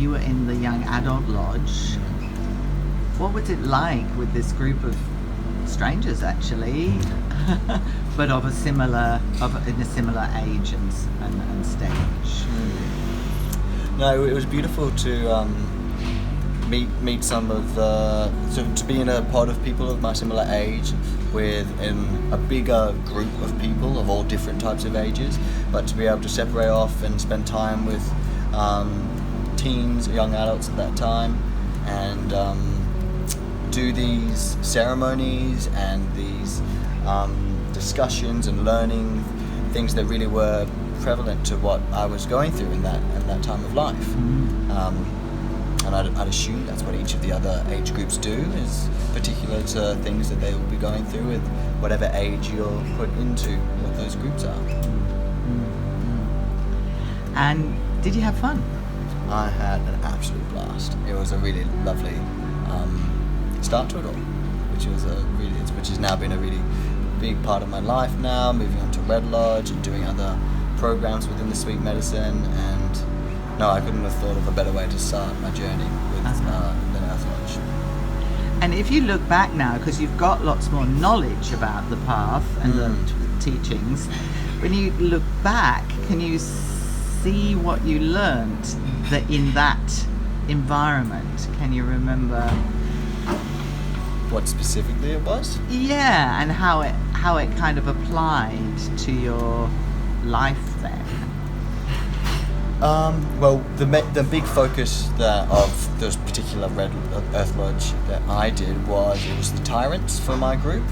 you were in the young adult lodge. What was it like with this group of strangers, actually, but in a similar age and stage? No, it was beautiful to meet some of to be in a pod of people of my similar age, within a bigger group of people of all different types of ages, but to be able to separate off and spend time with teens, young adults at that time, and do these ceremonies and these discussions and learning things that really were prevalent to what I was going through in that time of life. And I'd assume that's what each of the other age groups do, is particular to things that they will be going through with whatever age you're put into what those groups are. And did you have fun? I had an absolute blast. It was a really lovely start to it all, which has now been a really big part of my life now, moving on to Red Lodge and doing other programs within the sweet medicine. And no, I couldn't have thought of a better way to start my journey with than Earth Lodge. And if you look back now, because you've got lots more knowledge about the path and the teachings, when you look back, can you see what you learned in that environment? Can you remember what specifically it was? Yeah, and how it kind of applied to your life then. Well, the big focus of this particular Earth Lodge that I did was the tyrants for my group,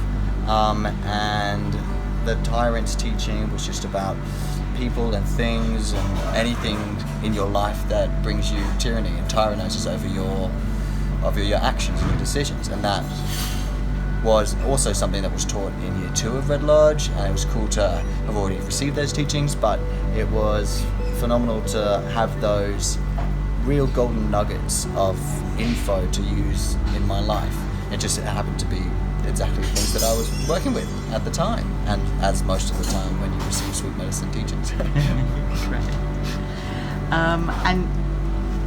and the tyrants teaching was just about people and things and anything in your life that brings you tyranny and tyrannizes over your actions and your decisions. And that was also something that was taught in year 2 of Red Lodge, and it was cool to have already received those teachings, but it was phenomenal to have those real golden nuggets of info to use in my life. It happened to be exactly the things that I was working with at the time, and as most of the time when you receive sweet medicine teachings. Great. And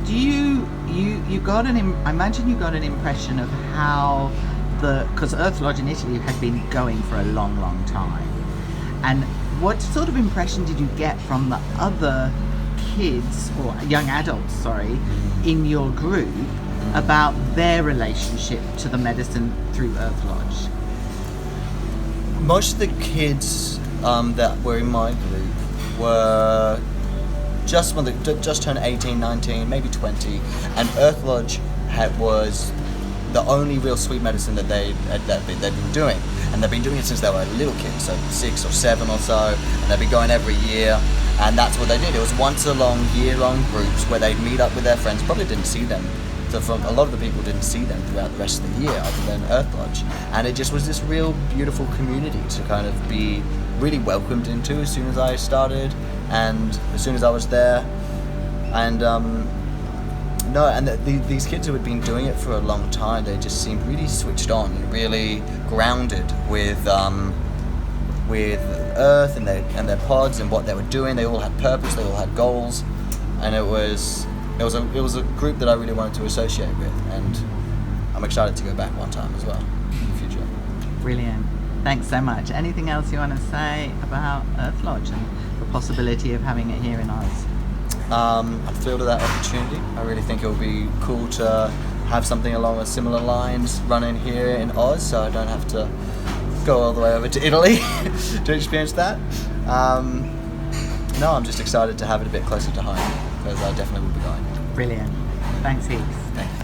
do you got I imagine you got an impression of how because Earth Lodge in Italy had been going for a long, long time, and what sort of impression did you get from the other kids, or young adults, in your group about their relationship to the medicine through Earth Lodge? Most of the kids that were in my group were just turned 18, 19, maybe 20, and Earth Lodge was the only real sweet medicine that they'd been doing, and they've been doing it since they were little kids, so 6 or 7 or so, and they'd be going every year, and that's what they did. It was year-long groups where they'd meet up with their friends. Probably didn't see them. So a lot of the people didn't see them throughout the rest of the year, other than Earth Lodge, and it just was this real beautiful community to kind of be really welcomed into as soon as I started, and as soon as I was there, and these kids who had been doing it for a long time, they just seemed really switched on, really grounded with Earth and their pods and what they were doing. They all had purpose, they all had goals, and it was a group that I really wanted to associate with, and I'm excited to go back one time as well in the future. Brilliant. Thanks so much. Anything else you want to say about Earth Lodge and the possibility of having it here in Oz? I'm thrilled of that opportunity. I really think it will be cool to have something along a similar lines running here in Oz, so I don't have to go all the way over to Italy to experience that. No, I'm just excited to have it a bit closer to home, because I definitely will be going. Brilliant. Thanks, Heath. Thank you.